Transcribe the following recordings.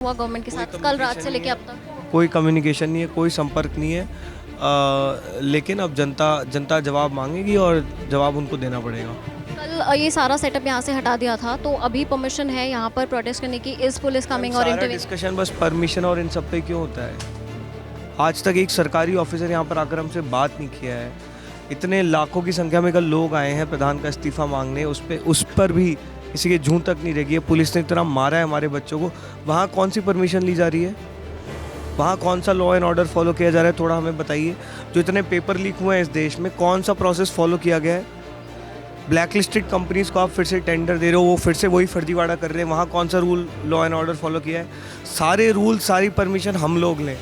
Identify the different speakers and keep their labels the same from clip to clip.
Speaker 1: हुआ गवर्नमेंट के साथ कल रात से लेके अब तक?
Speaker 2: कोई कम्युनिकेशन नहीं है, कोई संपर्क नहीं है। लेकिन अब जनता जवाब मांगेगी और जवाब उनको देना पड़ेगा।
Speaker 1: कल ये सारा सेटअप यहाँ से हटा दिया था, तो अभी परमिशन है यहाँ पर प्रोटेस्ट करने की? इज पुलिस कमिंग और
Speaker 2: सारा
Speaker 1: इंटरव्यू?
Speaker 2: डिस्कशन बस परमिशन और इन सब पे क्यों होता है? आज तक एक सरकारी ऑफिसर यहाँ पर आकर हमसे बात नहीं किया है। इतने लाखों की संख्या में कल लोग आए हैं प्रधान का इस्तीफा मांगने, उस पर भी किसी के जूं तक नहीं लगी है। पुलिस ने इतना मारा है हमारे बच्चों को, वहाँ कौन सी परमिशन ली जा रही है? वहाँ कौन सा लॉ एंड ऑर्डर फॉलो किया जा रहा है? थोड़ा हमें बताइए। जो इतने पेपर लीक हुए हैं इस देश में, कौन सा प्रोसेस फॉलो किया गया है? ब्लैक लिस्टेड कंपनीज़ को आप फिर से टेंडर दे रहे हो, वो फिर से वही फर्जीवाड़ा कर रहे हैं। वहाँ कौन सा rule law and order follow किया है? सारे रूल सारी परमिशन हम लोग लें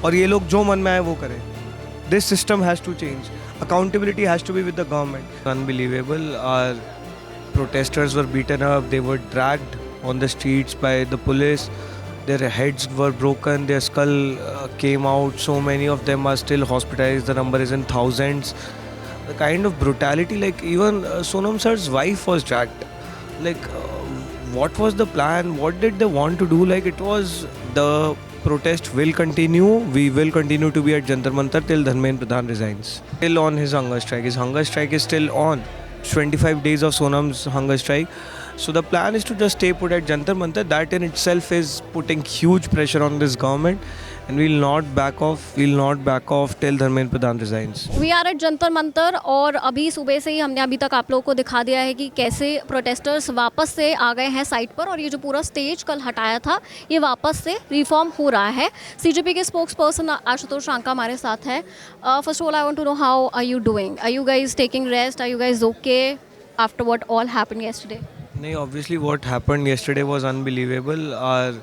Speaker 2: और ये लोग जो मन में आए वो करें। This system has to change. Accountability has to be with the government. Unbelievable, are protesters were beaten up, they were dragged on the streets by the police, their heads were broken, their skull came out, so many of them are still hospitalized, the number is in thousands. The kind of brutality, like even Sonam sir's wife was dragged. Like what was the plan? What did they want to do? Like it was the protest will continue, we will continue to be at Jantar Mantar till Dharmendra Pradhan resigns. Still on his hunger strike, his hunger strike is still on. 25 days of Sonam's hunger strike. So the plan is to just stay put at Jantar Mantar. That in itself is putting huge pressure on this government, and we'll not back off. We'll not back off till Dharmendra Pradhan resigns.
Speaker 1: We are at Jantar Mantar और अभी सुबह से ही हमने अभी तक आप लोगों को दिखा दिया है कि कैसे प्रोटेस्टर्स वापस से आ गए हैं साइट पर, और ये जो पूरा स्टेज कल हटाया था ये वापस से रिफॉर्म हो रहा है। सीजेपी के स्पोक्स पर्सन आशुतोष रांका हमारे साथ है। First of all I want to know how are you doing? Are you guys taking rest? Are you guys okay after what all happened yesterday?
Speaker 2: No, obviously what happened yesterday was unbelievable. Our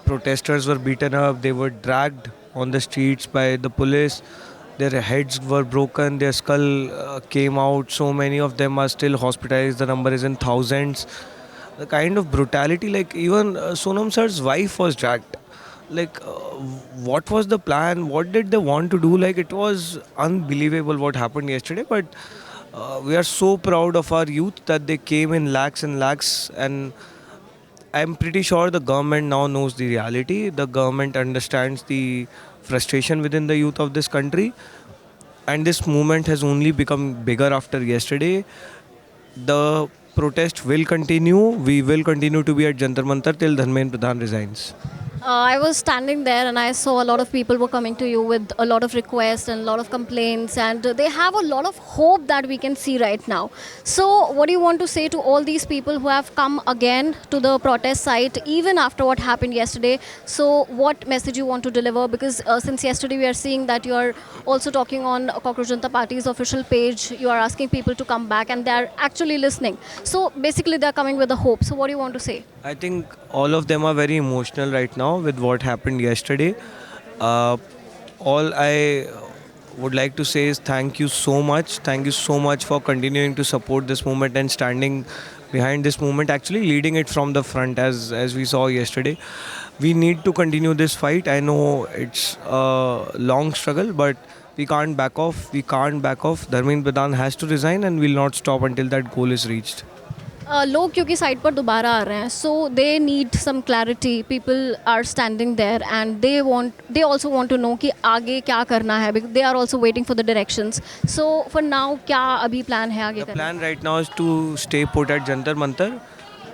Speaker 2: protesters were beaten up, they were dragged on the streets by the police. Their heads were broken, their skull came out, so many of them are still hospitalized, the number is in thousands. The kind of brutality, like even Sonam sir's wife was dragged. Like what was the plan? What did they want to do? Like it was unbelievable what happened yesterday, but we are so proud of our youth that they came in lakhs and lakhs, and I'm pretty sure the government now knows the reality. The government understands the frustration within the youth of this country, and this movement has only become bigger after yesterday. The protest will continue. We will continue to be at Jantar Mantar till Dharmendra Pradhan resigns.
Speaker 1: I was standing there and I saw a lot of people were coming to you with a lot of requests and a lot of complaints, and they have a lot of hope that we can see right now. So what do you want to say to all these people who have come again to the protest site even after what happened yesterday? So what message you want to deliver? Because since yesterday we are seeing that you are also talking on Cockroach Janata Party's official page. You are asking people to come back and they are actually listening. So basically they are coming with a hope. So what do you want to say?
Speaker 2: I think all of them are very emotional right now with what happened yesterday. All I would like to say is thank you so much. Thank you so much for continuing to support this movement and standing behind this movement, actually leading it from the front as we saw yesterday. We need to continue this fight. I know it's a long struggle, but we can't back off. We can't back off. Dharmendra Pradhan has to resign, and we'll not stop until that goal is reached.
Speaker 1: लोग क्योंकि site पर दोबारा आ रहे हैं, so they need some clarity. People are standing there and they also want to know कि आगे क्या करना है. They are also waiting for the directions. So for now क्या अभी प्लान है आगे
Speaker 2: The
Speaker 1: करना?
Speaker 2: plan right now is to stay put at Jantar Mantar.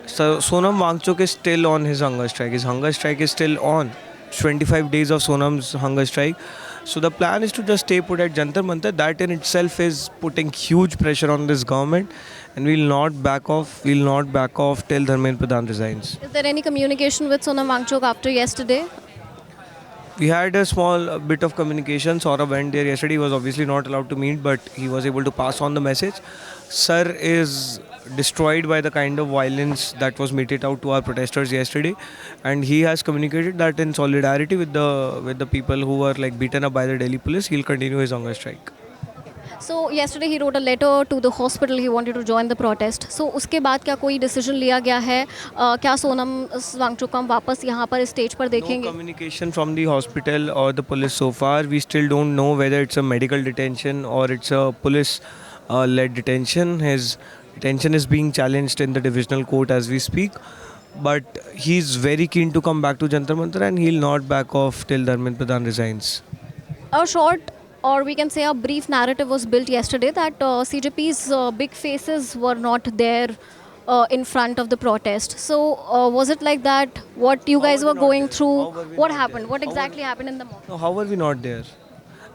Speaker 2: So Sonam Wangchuk is still on his hunger strike. His hunger strike is still on. 25 days of Sonam's hunger strike. So the plan is to just stay put at Jantar Mantar. That in itself is putting huge pressure on this government, and we'll not back off. We'll not back off till Dharmendra Pradhan resigns.
Speaker 1: Is there any communication with Sonam Wangchuk after yesterday?
Speaker 2: We had a small bit of communication. Saurabh went there yesterday. He was obviously not allowed to meet, but he was able to pass on the message. Sir is destroyed by the kind of violence that was meted out to our protesters yesterday, and he has communicated that in solidarity with the people who were like beaten up by the Delhi police, he'll continue his hunger strike.
Speaker 1: So yesterday he wrote a letter to the hospital. He wanted to join the protest. So उसके बाद क्या कोई decision लिया गया है? क्या सोनम वांगचुक को हम वापस यहाँ पर स्टेज पर
Speaker 2: No
Speaker 1: देखेंगे?
Speaker 2: communication from the hospital or the police so far. We still don't know whether it's a medical detention or it's a police led detention. His detention is being challenged in the divisional court as we speak. but he's very keen to come back to Jantar Mantar and he'll not back off till Dharmendra Pradhan resigns.
Speaker 1: A short, or we can say a brief narrative was built yesterday that CJP's big faces were not there in front of the protest. So was it like that? What you guys were going through? What happened? What exactly happened in the morning?
Speaker 2: No, how were we not there?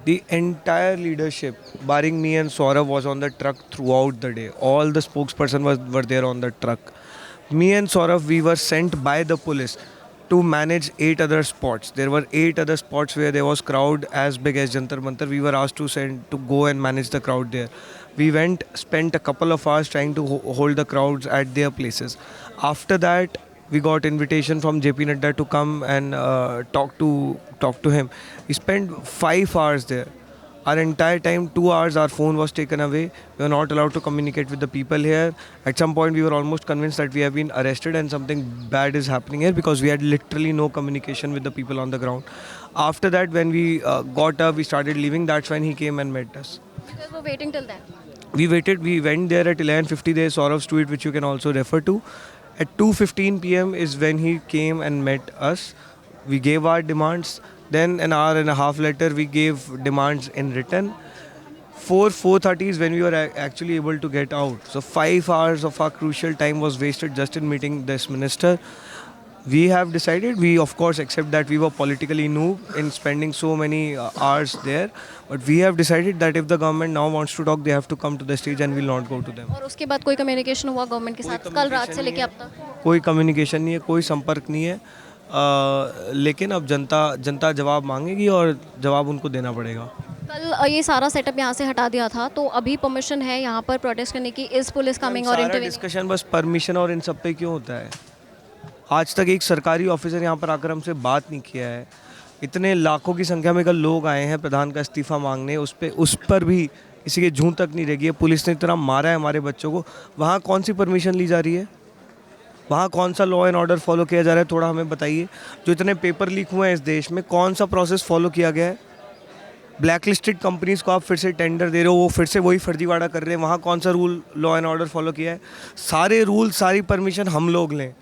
Speaker 2: The entire leadership, barring me and Saurav, was on the truck throughout the day. All the spokesperson were there on the truck. Me and Saurav, we were sent by the police to manage 8 other spots. There were 8 other spots where there was crowd as big as Jantar Mantar. We were asked to go and manage the crowd there. We went, spent a couple of hours trying to hold the crowds at their places. After that, we got invitation from JP Nadda to come and talk to him. We spent 5 hours there. Our entire time, 2 hours, our phone was taken away. We were not allowed to communicate with the people here. At some point, we were almost convinced that we have been arrested and something bad is happening here because we had literally no communication with the people on the ground. After that, when we got up, we started leaving. That's when he came and met us.
Speaker 1: You guys were waiting till then.
Speaker 2: We waited. We went there at 11:50. There's Saurav's tweet, which you can also refer to. At 2:15 p.m. is when he came and met us. We gave our demands. Then an hour and a half later, we gave demands in written. 4:30 is when we were actually able to get out. So 5 hours of our crucial time was wasted just in meeting this minister. We have decided, we of course accept that we were politically noob in spending so many hours there. But we have decided that if the government now wants to talk, they have to come to the stage and we'll not go to them.
Speaker 1: और उसके बाद कोई communication हुआ government के साथ कल रात से लेके अब तक?
Speaker 2: कोई कम्युनिकेशन नहीं है, कोई संपर्क नहीं है. लेकिन अब जनता जवाब मांगेगी और जवाब उनको देना पड़ेगा.
Speaker 1: कल ये सारा सेटअप यहाँ से हटा दिया था, तो अभी परमिशन है यहाँ पर प्रोटेस्ट करने की? इज पुलिस कमिंग और
Speaker 2: सारा
Speaker 1: इंटरव्यू?
Speaker 2: डिस्कशन बस परमिशन और इन सब पे क्यों होता है? आज तक एक सरकारी ऑफिसर यहाँ पर आकर हमसे बात नहीं किया है. इतने लाखों की संख्या में कल लोग आए हैं प्रधान का इस्तीफा मांगने, उस पर भी किसी के जूं तक नहीं लगी है. पुलिस ने इतना मारा है हमारे बच्चों को. वहाँ कौन सी परमिशन ली जा रही है? वहाँ कौन सा लॉ एंड ऑर्डर फॉलो किया जा रहा है? थोड़ा हमें बताइए. जो इतने पेपर लीक हुए हैं इस देश में, कौन सा प्रोसेस फॉलो किया गया है? ब्लैक लिस्टेड कंपनीज़ को आप फिर से टेंडर दे रहे हो, वो फिर से वही फर्जीवाड़ा कर रहे हैं. वहाँ कौन सा rule, law and order follow किया है? सारे रूल, सारी परमिशन हम लोग लें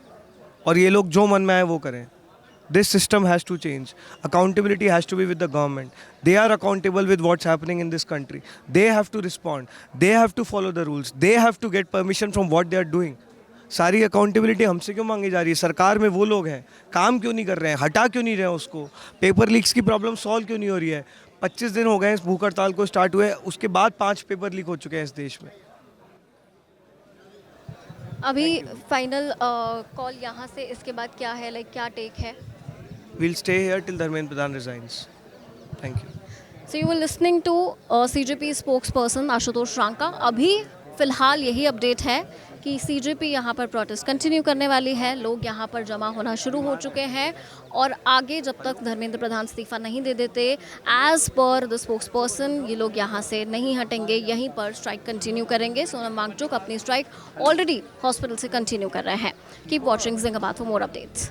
Speaker 2: और ये लोग जो मन में आए वो करें. This system has to change. Accountability has to be with the government. They are accountable with what's happening in this country. They have to respond. They have to follow the rules. They have to get permission from what they are doing. सारी accountability हमसे क्यों मांगी जा रही है? सरकार में वो लोग हैं, काम क्यों नहीं कर रहे हैं, हटा क्यों नहीं रहे हैं उसको? पेपर लीक्स की प्रॉब्लम सॉल्व क्यों नहीं हो रही है? 25 दिन हो गए इस भूख हड़ताल को स्टार्ट हुए, उसके बाद 5 पेपर लीक हो चुके हैं इस देश में.
Speaker 1: अभी फाइनल कॉल यहाँ से, इसके बाद क्या है, लाइक क्या टेक है?
Speaker 2: We'll stay here till Dharmendra Pradhan resigns. Thank you.
Speaker 1: So you were listening to CJP spokesperson Ashutosh Ranka. अभी फ़िलहाल यही अपडेट है कि CJP यहाँ पर प्रोटेस्ट कंटिन्यू करने वाली है. लोग यहाँ पर जमा होना शुरू हो चुके हैं और आगे जब तक धर्मेंद्र प्रधान इस्तीफा नहीं दे देते, एज पर द स्पोक्सपर्सन, ये लोग यहाँ से नहीं हटेंगे, यहीं पर स्ट्राइक कंटिन्यू करेंगे. सोनम वांगचुक अपनी स्ट्राइक ऑलरेडी हॉस्पिटल से कंटिन्यू कर रहे हैं. Keep watching Jingabad for more updates.